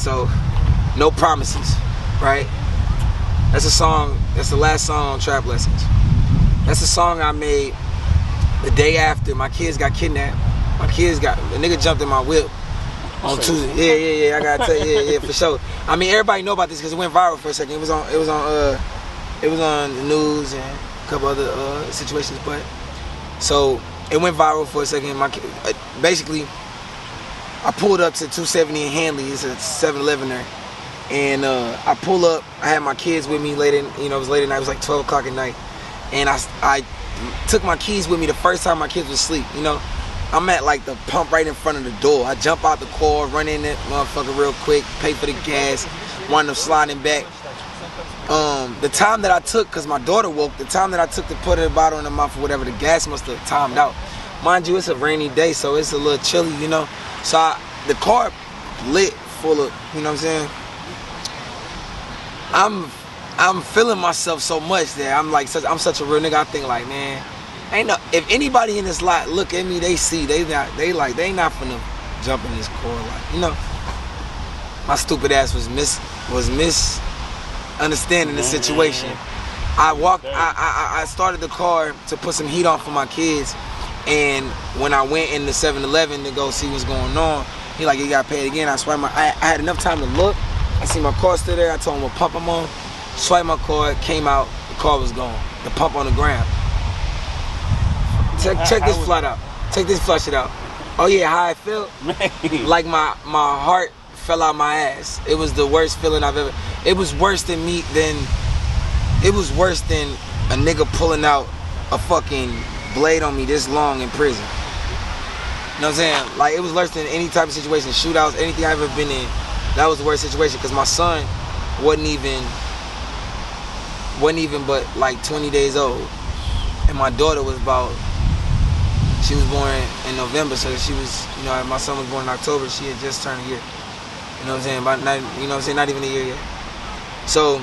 So, No Promises, right? That's a song, that's the last song on Trap Lessons. That's a song I made the day after my kids got kidnapped. A nigga jumped in my whip on Tuesday. Yeah, I gotta tell you, yeah, for sure. I mean, everybody know about this because it went viral for a second. It was on the news and a couple other situations, but so it went viral for a second. Basically, I pulled up to 270 in Hanley. It's a 7-Eleven there, and I pull up. I had my kids with me late in, it was late at night. It was like 12 o'clock at night, and I took my keys with me the first time my kids was asleep. I'm at like the pump right in front of the door. I jump out the car, run in that motherfucker real quick, pay for the gas, wind up sliding back. The time that I took, cause my daughter woke, the time that I took to put a bottle in her mouth or whatever, the gas must have timed out. Mind you, it's a rainy day, so it's a little chilly, So the car lit full of, you know what I'm saying? I'm feeling myself so much that I'm such a real nigga. I think like, man, if anybody in this lot look at me, they see they not finna jump in this car, like, my stupid ass was misunderstanding the situation. I started the car to put some heat on for my kids, and when I went in the 7-Eleven to go see what's going on, he like, you gotta pay it again. I swiped I had enough time to look. I see my car still there. I told him what pump I'm on. Swiped my card, came out, the car was gone. The pump on the ground. Check this flat out. Check this flush it out. Oh yeah, how I felt? Like my heart fell out my ass. It was the worst feeling I've ever. It was worse than a nigga pulling out a fucking blade on me this long in prison. You know what I'm saying? Like, it was worse than any type of situation, shootouts, anything I've ever been in. That was the worst situation because my son wasn't even but like 20 days old, and my daughter was she was born in November, so she was, my son was born in October. She had just turned a year. You know what I'm saying? Not even a year yet. So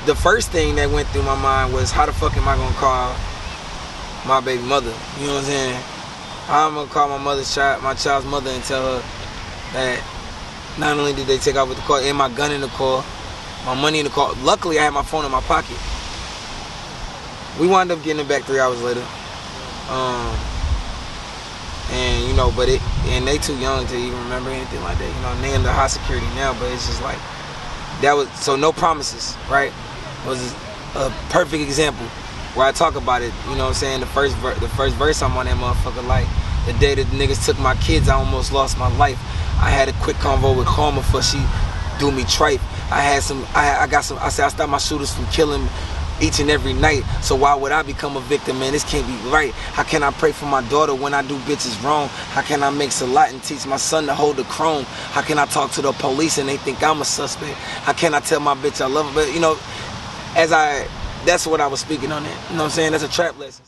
the first thing that went through my mind was, how the fuck am I gonna call my baby mother? You know what I'm saying? How am I gonna call my child's mother and tell her that not only did they take off with the car and my gun in the car, my money in the car. Luckily, I had my phone in my pocket. We wound up getting it back 3 hours later. And they too young to even remember anything like that. And they under high security now, but it's just like, that was, so No Promises, right? Was a perfect example where I talk about it, you know what I'm saying? The first verse I'm on that motherfucker, like, the day that the niggas took my kids, I almost lost my life. I had a quick convo with Karma for she do me tripe. I said I stopped my shooters from killing each and every night, so why would I become a victim, man? This can't be right. How can I pray for my daughter when I do bitches wrong? How can I make salat and teach my son to hold the chrome? How can I talk to the police and they think I'm a suspect? How can I tell my bitch I love her? But that's what I was speaking on it. You know what I'm saying? That's a trap lesson.